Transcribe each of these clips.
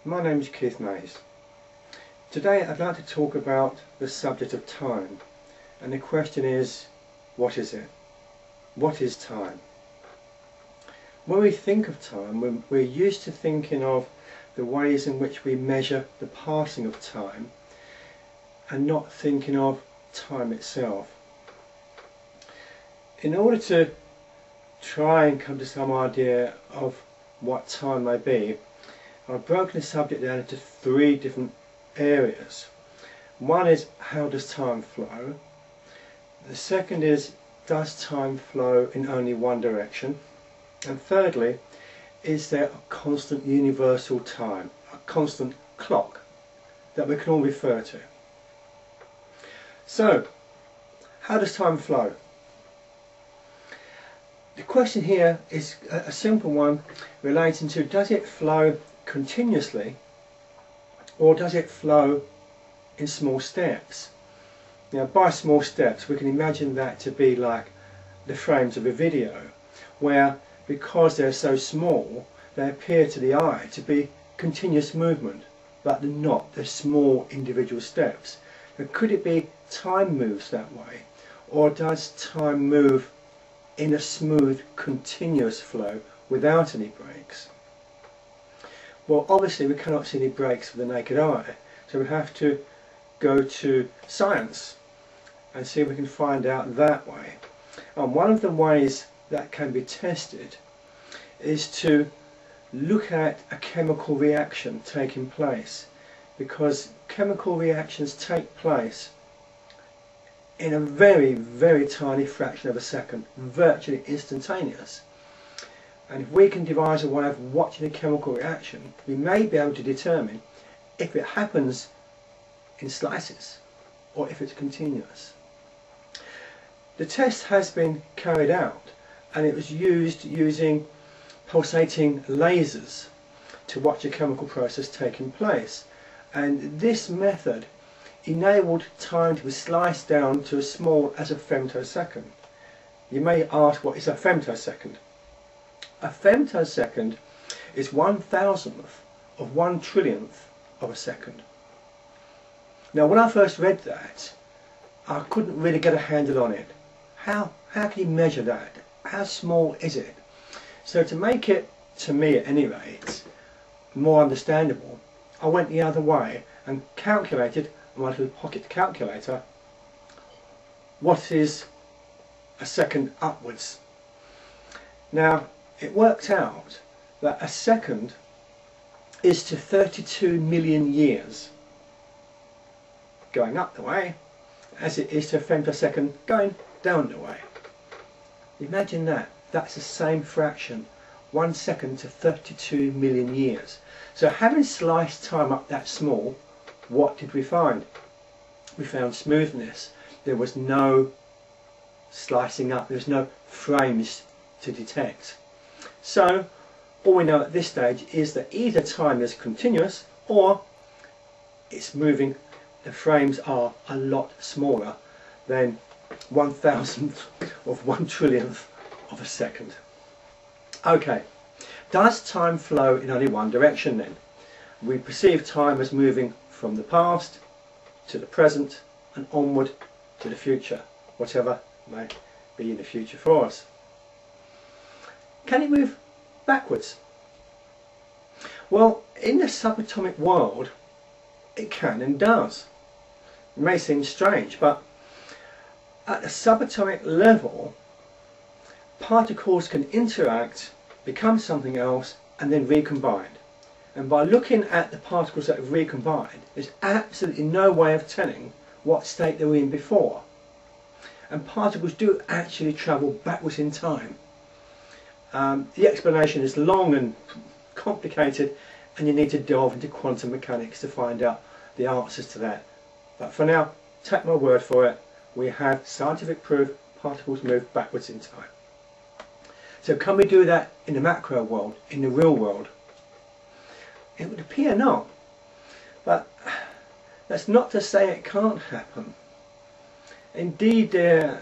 My name is Keith Mays. Today I'd like to talk about the subject of time, and the question is, what is it? What is time? When we think of time, we're used to thinking of the ways in which we measure the passing of time and not thinking of time itself. In order to try and come to some idea of what time may be, I've broken the subject down into three different areas. One is, how does time flow? The second is, does time flow in only one direction? And thirdly, is there a constant universal time, a constant clock that we can all refer to? So, how does time flow? The question here is a simple one relating to, does it flow continuously or does it flow in small steps? Now, by small steps we can imagine that to be like the frames of a video, where because they're so small they appear to the eye to be continuous movement, but they're not. They're small individual steps. Now, could it be time moves that way, or does time move in a smooth continuous flow without any breaks? Well, obviously we cannot see any breaks with the naked eye, so we have to go to science and see if we can find out that way. And one of the ways that can be tested is to look at a chemical reaction taking place, because chemical reactions take place in a very, very tiny fraction of a second, virtually instantaneous. And if we can devise a way of watching a chemical reaction, we may be able to determine if it happens in slices or if it's continuous. The test has been carried out, and it was used using pulsating lasers to watch a chemical process taking place. And this method enabled time to be sliced down to as small as a femtosecond. You may ask, what is a femtosecond? A femtosecond is 1,000th of 1 trillionth of a second. Now, when I first read that, I couldn't really get a handle on it. How can you measure that? How small is it? So to make it, to me at any rate, more understandable, I went the other way and calculated on my little pocket calculator what is a second upwards. Now, it worked out that a second is to 32 million years going up the way as it is to a femtosecond going down the way. Imagine that. That's the same fraction, 1 second to 32 million years. So having sliced time up that small, what did we find? We found smoothness. There was no slicing up, there was no frames to detect. So all we know at this stage is that either time is continuous or it's moving. The frames are a lot smaller than 1,000th of 1 trillionth of a second. Okay, does time flow in only one direction then? We perceive time as moving from the past to the present and onward to the future, whatever may be in the future for us. Can it move backwards? Well, in the subatomic world it can and does. It may seem strange, but at the subatomic level particles can interact, become something else and then recombine. And by looking at the particles that have recombined, there's absolutely no way of telling what state they were in before. And particles do actually travel backwards in time. The explanation is long and complicated, and you need to delve into quantum mechanics to find out the answers to that. But for now, take my word for it, we have scientific proof particles move backwards in time. So can we do that in the macro world, in the real world? It would appear not, but that's not to say it can't happen. Indeed, there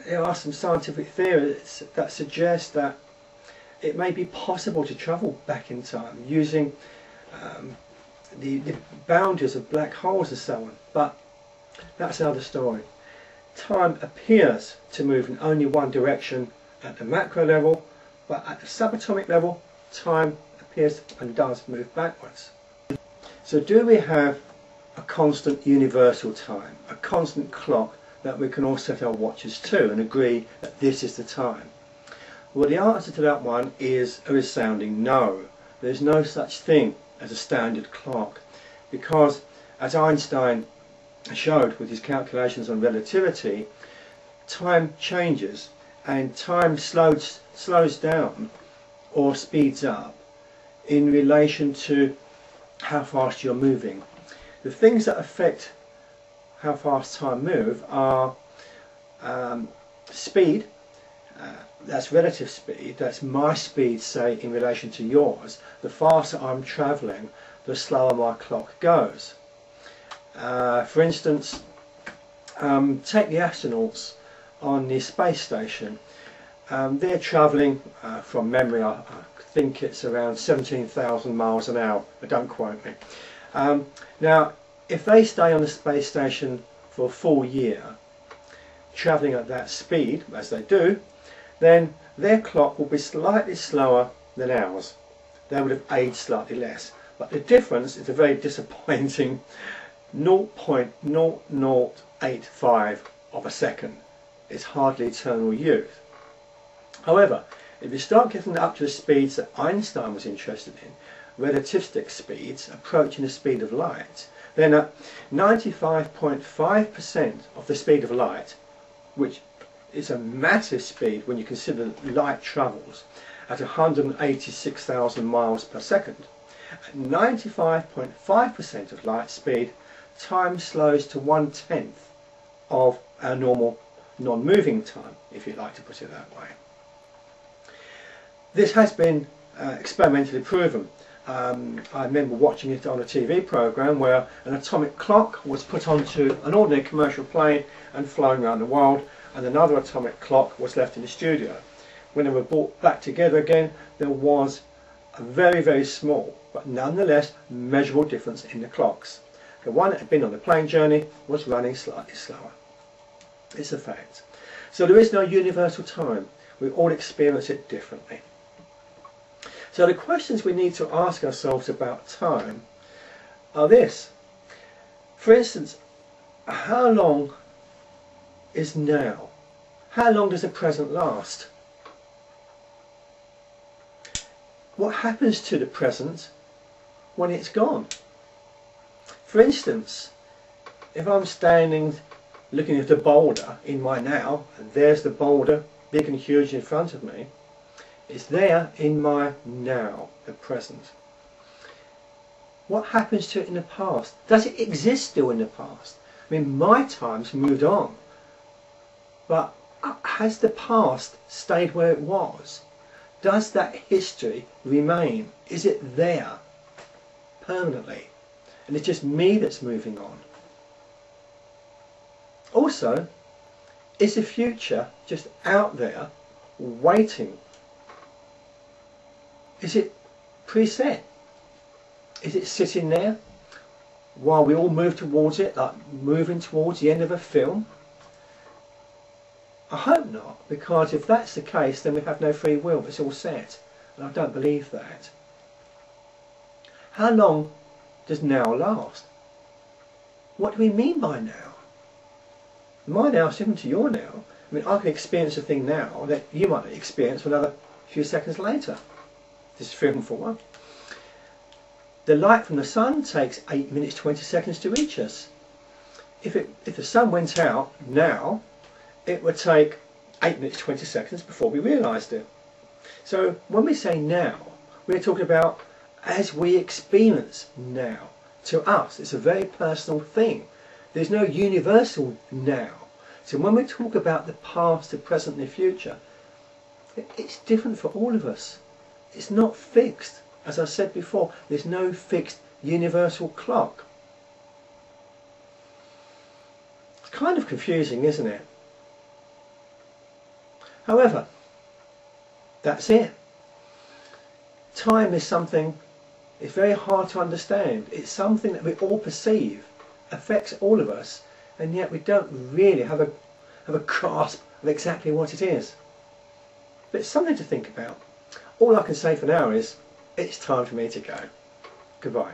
are some scientific theories that suggest that it may be possible to travel back in time using the boundaries of black holes and so on. But that's another story. Time appears to move in only one direction at the macro level, but at the subatomic level, time appears and does move backwards. So do we have a constant universal time, a constant clock that we can all set our watches to and agree that this is the time? Well, the answer to that one is a resounding no. There's no such thing as a standard clock, because as Einstein showed with his calculations on relativity, time changes and time slows down or speeds up in relation to how fast you're moving. The things that affect how fast time moves are speed, that's relative speed, that's my speed, say, in relation to yours. The faster I'm travelling, the slower my clock goes. For instance, take the astronauts on the space station. They're travelling, from memory, I think it's around 17,000 miles an hour, but don't quote me. Now, if they stay on the space station for a full year, travelling at that speed, as they do, then their clock will be slightly slower than ours. They would have aged slightly less. But the difference is a very disappointing 0.0085 of a second. It's hardly eternal youth. However, if you start getting up to the speeds that Einstein was interested in, relativistic speeds approaching the speed of light, then at 95.5% of the speed of light, which is a massive speed when you consider that light travels at 186,000 miles per second, at 95.5% of light speed, time slows to 1/10 of our normal non-moving time, if you like to put it that way. This has been experimentally proven. I remember watching it on a TV program where an atomic clock was put onto an ordinary commercial plane and flown around the world, and another atomic clock was left in the studio. When they were brought back together again, there was a very, very small, but nonetheless measurable difference in the clocks. The one that had been on the plane journey was running slightly slower. It's a fact. So there is no universal time. We all experience it differently. So the questions we need to ask ourselves about time are this. For instance, how long is now? How long does the present last? What happens to the present when it's gone? For instance, if I'm standing looking at a boulder in my now, and there's the boulder big and huge in front of me, it's there in my now, the present. What happens to it in the past? Does it exist still in the past? I mean, my time's moved on, but has the past stayed where it was? Does that history remain? Is it there permanently? And it's just me that's moving on. Also, is the future just out there waiting? Is it preset? Is it sitting there while we all move towards it, like moving towards the end of a film? I hope not, because if that's the case, then we have no free will. It's all set, and I don't believe that. How long does now last? What do we mean by now? My now is different to your now. I mean, I can experience a thing now that you might experience another few seconds later. This is film for one. The light from the sun takes 8 minutes 20 seconds to reach us. If the sun went out now, it would take 8 minutes 20 seconds before we realised it. So when we say now, we're talking about as we experience now. To us, it's a very personal thing. There's no universal now. So when we talk about the past, the present and the future, it's different for all of us. It's not fixed. As I said before, there's no fixed universal clock. It's kind of confusing, isn't it? However, that's it. Time is something It's very hard to understand. It's something that we all perceive, affects all of us, and yet we don't really have a grasp of exactly what it is. But it's something to think about. All I can say for now is, it's time for me to go. Goodbye.